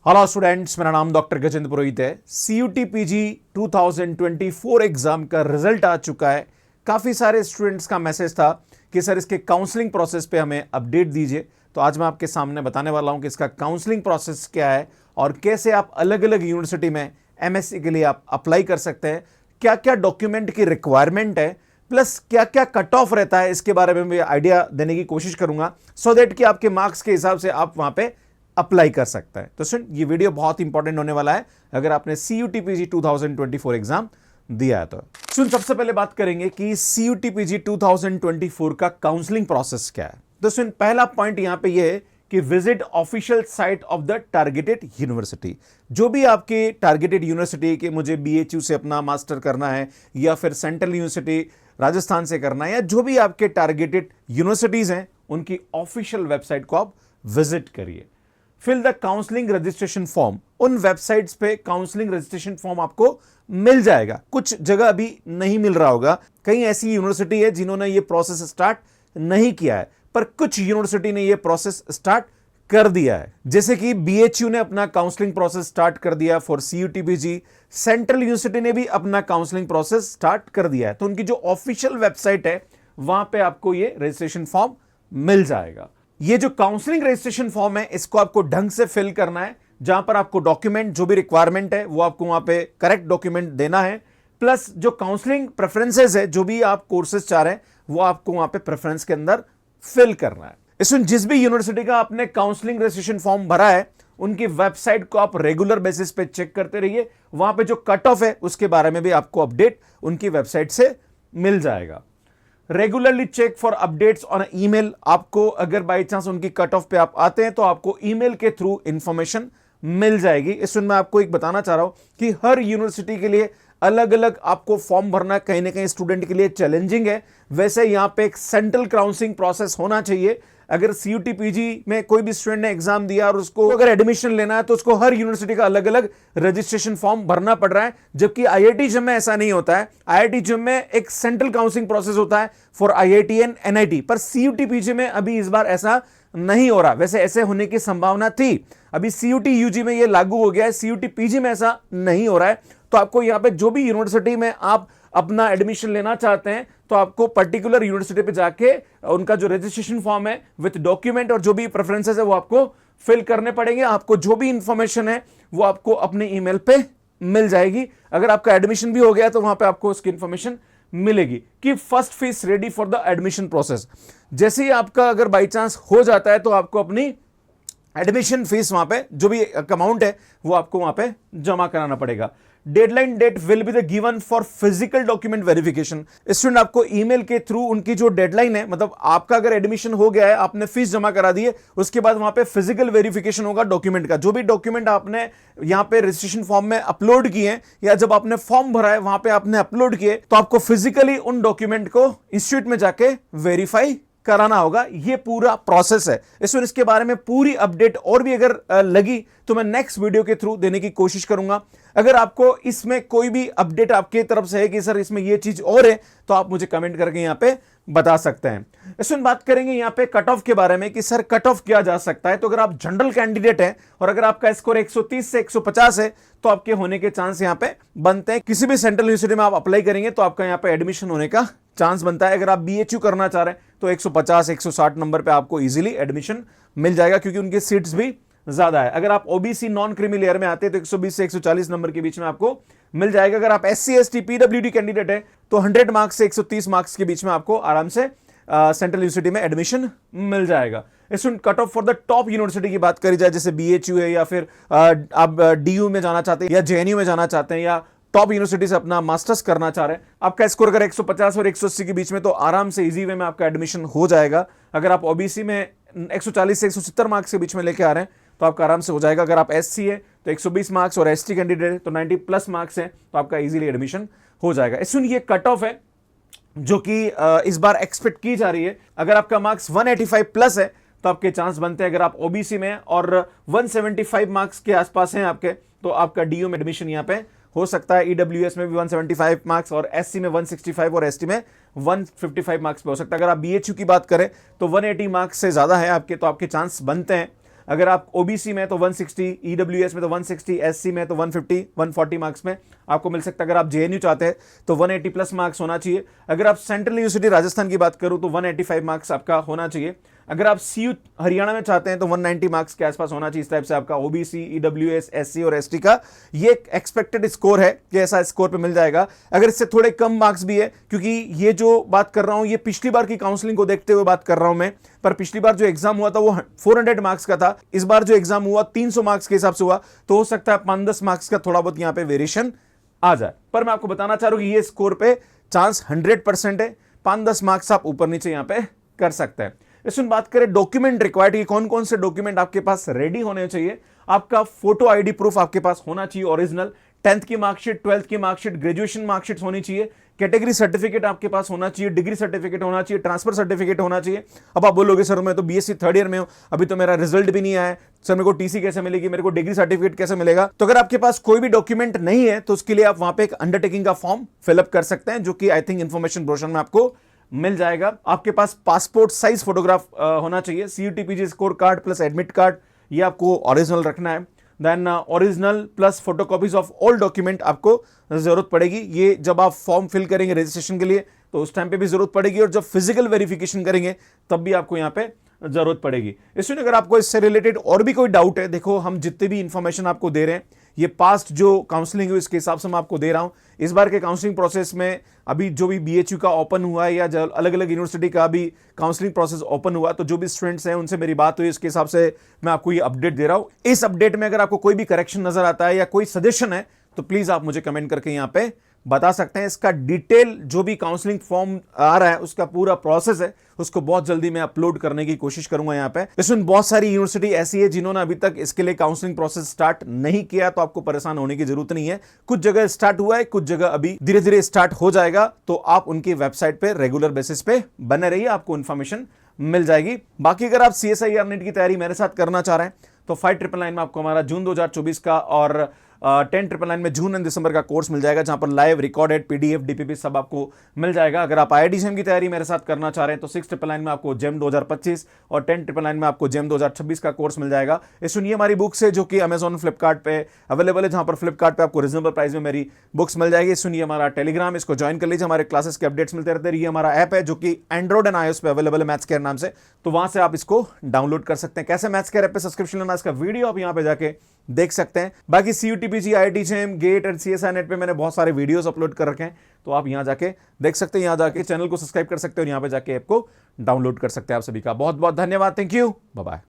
Hello students, मेरा नाम doctor Gajendra पुरोहित है। CUT PG 2024 एग्जाम का रिजल्ट आ चुका है। काफ़ी सारे स्टूडेंट्स का मैसेज था कि सर इसके काउंसलिंग प्रोसेस पे हमें अपडेट दीजिए। तो आज मैं आपके सामने बताने वाला हूं कि इसका काउंसलिंग प्रोसेस क्या है और कैसे आप अलग अलग यूनिवर्सिटी में MSc के लिए आप अप्लाई कर सकते हैं, क्या क्या डॉक्यूमेंट की रिक्वायरमेंट है, प्लस क्या क्या कट ऑफ रहता है, इसके बारे में मैं आइडिया देने की कोशिश करूंगा सो दैट कि आपके मार्क्स के हिसाब से आप वहां पे अप्लाई कर सकता है। तो सुन, ये वीडियो बहुत इंपॉर्टेंट होने वाला है अगर आपने CUT PG 2024 एग्जाम दिया है तो। सुन, सबसे पहले बात करेंगे कि CUT PG 2024 का काउंसलिंग प्रोसेस क्या है। तो सुन, पहला पॉइंट यहां पे ये है कि visit official site of the targeted university. जो भी आपके टारगेटेड यूनिवर्सिटी के, मुझे BHU से अपना मास्टर करना है या फिर सेंट्रल यूनिवर्सिटी राजस्थान से करना है, या जो भी आपके टारगेटेड यूनिवर्सिटीज हैं उनकी ऑफिशियल वेबसाइट को आप विजिट करिए। Fill the counselling registration form. उन वेबसाइट्स पे काउंसलिंग रजिस्ट्रेशन फॉर्म आपको मिल जाएगा। कुछ जगह अभी नहीं मिल रहा होगा, कहीं ऐसी यूनिवर्सिटी है जिन्होंने ये प्रोसेस स्टार्ट नहीं किया है, पर कुछ यूनिवर्सिटी ने ये प्रोसेस स्टार्ट कर दिया है। जैसे कि BHU ने अपना काउंसलिंग प्रोसेस स्टार्ट कर दिया for CUT PG, central university ने भी अपना काउंसलिंग प्रोसेस स्टार्ट कर दिया है। तो उनकी जो ऑफिशियल वेबसाइट है वहां पे आपको ये रजिस्ट्रेशन फॉर्म मिल जाएगा। ये जो काउंसलिंग रजिस्ट्रेशन फॉर्म है, इसको आपको ढंग से फिल करना है, जहां पर आपको डॉक्यूमेंट जो भी रिक्वायरमेंट है वो आपको वहां पे करेक्ट डॉक्यूमेंट देना है, प्लस जो काउंसलिंग प्रेफरेंसेस है, जो भी आप कोर्सेज चाह रहे हैं वो आपको वहां पे प्रेफरेंस के अंदर फिल करना है। इसमें जिस भी यूनिवर्सिटी का आपने काउंसलिंग रजिस्ट्रेशन फॉर्म भरा है उनकी वेबसाइट को आप रेगुलर बेसिस पे चेक करते रहिए। वहां पे जो कट ऑफ है उसके बारे में भी आपको अपडेट उनकी वेबसाइट से मिल जाएगा। Regularly check for updates on email. आपको अगर बाई चांस उनकी कट ऑफ पे आप आते हैं तो आपको ईमेल के थ्रू इंफॉर्मेशन मिल जाएगी। इसमें मैं आपको एक बताना चाह रहा हूं कि हर यूनिवर्सिटी के लिए अलग अलग आपको फॉर्म भरना कहीं ना कहीं स्टूडेंट के लिए चैलेंजिंग है। वैसे यहां पे एक सेंट्रल काउंसलिंग प्रोसेस होना चाहिए। अगर CUT PG में कोई भी स्टूडेंट ने एग्जाम दिया और उसको अगर एडमिशन लेना है तो उसको हर यूनिवर्सिटी का अलग अलग रजिस्ट्रेशन फॉर्म भरना पड़ रहा है, जबकि IIT JAM में ऐसा नहीं होता है। IIT JAM में एक सेंट्रल काउंसलिंग प्रोसेस होता है फॉर IIT एंड NIT, पर CUT PG में अभी इस बार ऐसा नहीं हो रहा। वैसे ऐसे होने की संभावना थी, अभी CUT UG में यह लागू हो गया है, CUT PG में ऐसा नहीं हो रहा है। तो आपको यहां पे जो भी यूनिवर्सिटी में आप अपना एडमिशन लेना चाहते हैं तो आपको पर्टिकुलर यूनिवर्सिटी पे जाके उनका जो रजिस्ट्रेशन फॉर्म है विद डॉक्यूमेंट और जो भी प्रेफरेंसेस है वो आपको फिल करने पड़ेंगे। आपको जो भी इंफॉर्मेशन है वो आपको अपने ईमेल पे मिल जाएगी। अगर आपका एडमिशन भी हो गया तो वहां पे आपको उसकी इंफॉर्मेशन मिलेगी कि first fees ready for the admission process. जैसे ही आपका अगर बाई चांस हो जाता है तो आपको अपनी एडमिशन फीस वहां पे जो भी अमाउंट है वो आपको वहां पे जमा कराना पड़ेगा। Deadline date will be the given for physical document verification. Student आपको ईमेल के थ्रू उनकी जो डेडलाइन है, मतलब आपका अगर एडमिशन हो गया है, आपने फीस जमा करा दी है, उसके बाद वहां पे फिजिकल वेरिफिकेशन होगा डॉक्यूमेंट का। जो भी डॉक्यूमेंट आपने यहां पे रजिस्ट्रेशन फॉर्म में अपलोड किए या जब आपने फॉर्म भरा है वहां पे आपने अपलोड किए, तो आपको फिजिकली उन डॉक्यूमेंट को इंस्टीट्यूट में जाके वेरीफाई कराना होगा। यह पूरा प्रोसेस है। इसके बारे में पूरी अपडेट और भी अगर लगी तो मैं नेक्स्ट वीडियो के थ्रू देने की कोशिश करूंगा। अगर आपको इसमें कोई भी अपडेट आपके तरफ से है कि सर इसमें यह चीज और है, तो आप मुझे कमेंट करके यहां पे बता सकते हैं। इसमें बात करेंगे यहां पे कट ऑफ के बारे में कि सर कट ऑफ किया जा सकता है। तो अगर आप जनरल कैंडिडेट हैं और अगर आपका स्कोर 130 से 150 है तो आपके होने के चांस यहां पे बनते हैं। किसी भी सेंट्रल यूनिवर्सिटी में आप अप्लाई करेंगे तो आपका यहां पे एडमिशन होने का चांस बनता है। अगर आप BHU करना चाह रहे हैं तो 150 160 नंबर पे आपको इजीली एडमिशन मिल जाएगा, क्योंकि उनकी सीट्स भी ज्यादा है। अगर आप OBC नॉन क्रीमी लेयर में आते हैं तो 120 से 140 नंबर के बीच में आपको मिल जाएगा। अगर आप SC ST PWD कैंडिडेट है तो 100 मार्क्स से 130 मार्क्स के बीच में आपको आराम से सेंट्रल यूनिवर्सिटी में एडमिशन मिल जाएगा। इसमें cut off for the top university की बात करी जाए, जैसे BHU है या फिर आप DU में जाना चाहते हैं या JNU में जाना चाहते हैं या टॉप यूनिवर्सिटी से अपना मास्टर्स करना चाह रहे हैं, आपका स्कोर अगर 150 और 180 के बीच में तो आराम से इजी वे में आपका एडमिशन हो जाएगा। अगर आप OBC में 140 से 170 मार्क्स के बीच में लेके आ रहे हैं तो आपका आराम से हो जाएगा। अगर आप SC है तो 120 मार्क्स और ST कैंडिडेट है तो 90 प्लस मार्क्स है तो आपका इजीली एडमिशन हो जाएगा। इसमें ये कट ऑफ है जो कि इस बार एक्सपेक्ट की जा रही है। अगर आपका मार्क्स 185 प्लस है तो आपके चांस बनते हैं। अगर आप OBC में और 175 मार्क्स के आसपास हैं आपके तो आपका DU में एडमिशन यहां पे हो सकता है। EWS में भी 175 मार्क्स और SC में 165 और ST में 155 मार्क्स पे हो सकता है। अगर आप BHU की बात करें तो 180 मार्क्स से ज्यादा है आपके, तो आपके चांस बनते हैं अगर आप ओबीसी में तो 160, ईडब्ल्यूएस में तो 160, एससी में तो 150, 140 मार्क्स में आपको मिल सकता है। अगर आप जेएनयू चाहते हैं तो 180 प्लस मार्क्स होना चाहिए। अगर आप सेंट्रल यूनिवर्सिटी राजस्थान की बात करूं तो 185 मार्क्स आपका होना चाहिए। अगर आप सीयू हरियाणा में चाहते हैं तो 190 मार्क्स के आसपास होना चाहिए। इस टाइप से आपका ओबीसी, ईडब्ल्यूएस, एससी और एसटी का ये एक एक्सपेक्टेड स्कोर है कि ऐसा स्कोर पे मिल जाएगा। अगर इससे थोड़े कम मार्क्स भी है, क्योंकि ये जो बात कर रहा हूं ये पिछली बार की काउंसलिंग को देखते हुए बात कर रहा हूं मैं, पर पिछली बार जो एग्जाम हुआ था वो 400 मार्क्स का था। इस बार जो एग्जाम हुआ 300 मार्क्स के हिसाब से हुआ, तो हो सकता है 5-10 मार्क्स का थोड़ा बहुत यहां पे वेरिएशन आ जाए। पर मैं आपको बताना चाह रहा हूं कि ये स्कोर पे चांस 100% है, 5-10 मार्क्स आप ऊपर नीचे यहां पे कर सकते हैं। इसमें बात करें डॉक्यूमेंट रिक्वायर्ड की कौन कौन से डॉक्यूमेंट आपके पास रेडी होने चाहिए। आपका फोटो आईडी प्रूफ आपके पास होना चाहिए ओरिजिनल, 10th की मार्कशीट, 12th की मार्कशीट, ग्रेजुएशन मार्कशीट होनी चाहिए, कैटेगरी सर्टिफिकेट आपके पास होना चाहिए, डिग्री सर्टिफिकेट होना चाहिए, ट्रांसफर सर्टिफिकेट होना चाहिए। अब आप बोलोगे सर मैं तो बीएससी 3rd ईयर में हूं, अभी तो मेरा रिजल्ट भी नहीं आया है, सर मेरे को टीसी कैसे मिलेगी, मेरे को डिग्री सर्टिफिकेट कैसे मिलेगा। तो अगर आपके पास कोई भी डॉक्यूमेंट नहीं है तो उसके लिए आप वहां पे एक अंडरटेकिंग का फॉर्म फिलअप कर सकते हैं, जो कि आई थिंक इंफॉर्मेशन ब्रोशर में आपको मिल जाएगा। आपके पास पासपोर्ट साइज फोटोग्राफ होना चाहिए, CUTPG score card plus admit card, ये आपको ओरिजिनल रखना है। Then original plus photocopies of all document आपको जरूरत पड़ेगी। ये जब आप फॉर्म फिल करेंगे रजिस्ट्रेशन के लिए तो उस टाइम पे भी जरूरत पड़ेगी, और जब फिजिकल वेरिफिकेशन करेंगे तब भी आपको यहाँ पे जरूरत पड़ेगी। इसमें अगर आपको इससे रिलेटेड और भी कोई डाउट है, देखो हम जितने भी इंफॉर्मेशन आपको दे रहे हैं ये पास्ट जो काउंसलिंग है इसके हिसाब से मैं आपको दे रहा हूं। इस बार के काउंसलिंग प्रोसेस में अभी जो भी बीएचयू का ओपन हुआ है या अलग अलग यूनिवर्सिटी का भी काउंसलिंग प्रोसेस ओपन हुआ, तो जो भी स्टूडेंट्स हैं उनसे मेरी बात हुई, इसके हिसाब से मैं आपको ये अपडेट दे रहा हूं। इस अपडेट में अगर आपको कोई भी करेक्शन नजर आता है या कोई सजेशन है तो प्लीज आप मुझे कमेंट करके यहां पे बता सकते हैं। इसका डिटेल जो भी काउंसलिंग फॉर्म आ रहा है उसका पूरा प्रोसेस है, उसको बहुत जल्दी मैं अपलोड करने की कोशिश करूंगा यहाँ पे। इसमें बहुत सारी यूनिवर्सिटी ऐसी है जिन्होंने अभी तक इसके लिए काउंसलिंग प्रोसेस स्टार्ट नहीं किया, तो आपको परेशान होने की जरूरत नहीं है। कुछ जगह स्टार्ट हुआ है, कुछ जगह अभी धीरे धीरे स्टार्ट हो जाएगा, तो आप उनकी वेबसाइट पे रेगुलर बेसिस पे बने रहिए, आपको इन्फॉर्मेशन मिल जाएगी। बाकी अगर आप CSIR नीट की तैयारी मेरे साथ करना चाह रहे हैं तो 5999 में आपको हमारा जून 2024 का और 10,999 में जून एंड दिसंबर का कोर्स मिल जाएगा, जहां पर लाइव रिकॉर्डेड PDF DPP सब आपको मिल जाएगा। अगर आप IIT JEM की तैयारी मेरे साथ करना चाह रहे हैं तो 6,999 में आपको JEM 2025 और 10,999 में आपको JEM 2026 का कोर्स मिल जाएगा। ये सुनिए हमारी बुक्स है जो कि अमेजॉन फ्लिपकार्ट पे अवेलेबल है, जहां पर फ्लिपकार्ट पे आपको रिजनेबल प्राइस में मेरी बुक्स मिल जाएगी। सुनिए हमारा टेलीग्राम, इसको ज्वाइन कर लीजिए, हमारे क्लासेस के अपडेट्स मिलते रहते हैं। ये हमारा ऐप है जो कि एंड्रॉइड एंड iOS पे अवेलेबल है, मैथ्स केयर नाम से, तो वहां से आप इसको डाउनलोड कर सकते हैं। कैसे मैथ्स केयर ऐप पे सब्सक्रिप्शन लेना, इसका वीडियो आप यहां पे जाके देख सकते हैं। बाकी CUTPG, IIT JEM, GATE and CSI NET पे मैंने बहुत सारे वीडियोस अपलोड कर रखे हैं, तो आप यहां जाके देख सकते हैं। यहां जाके चैनल को सब्सक्राइब कर सकते हैं और यहां पे जाके ऐप को डाउनलोड कर सकते हैं। आप सभी का बहुत बहुत धन्यवाद। Thank you, bye bye.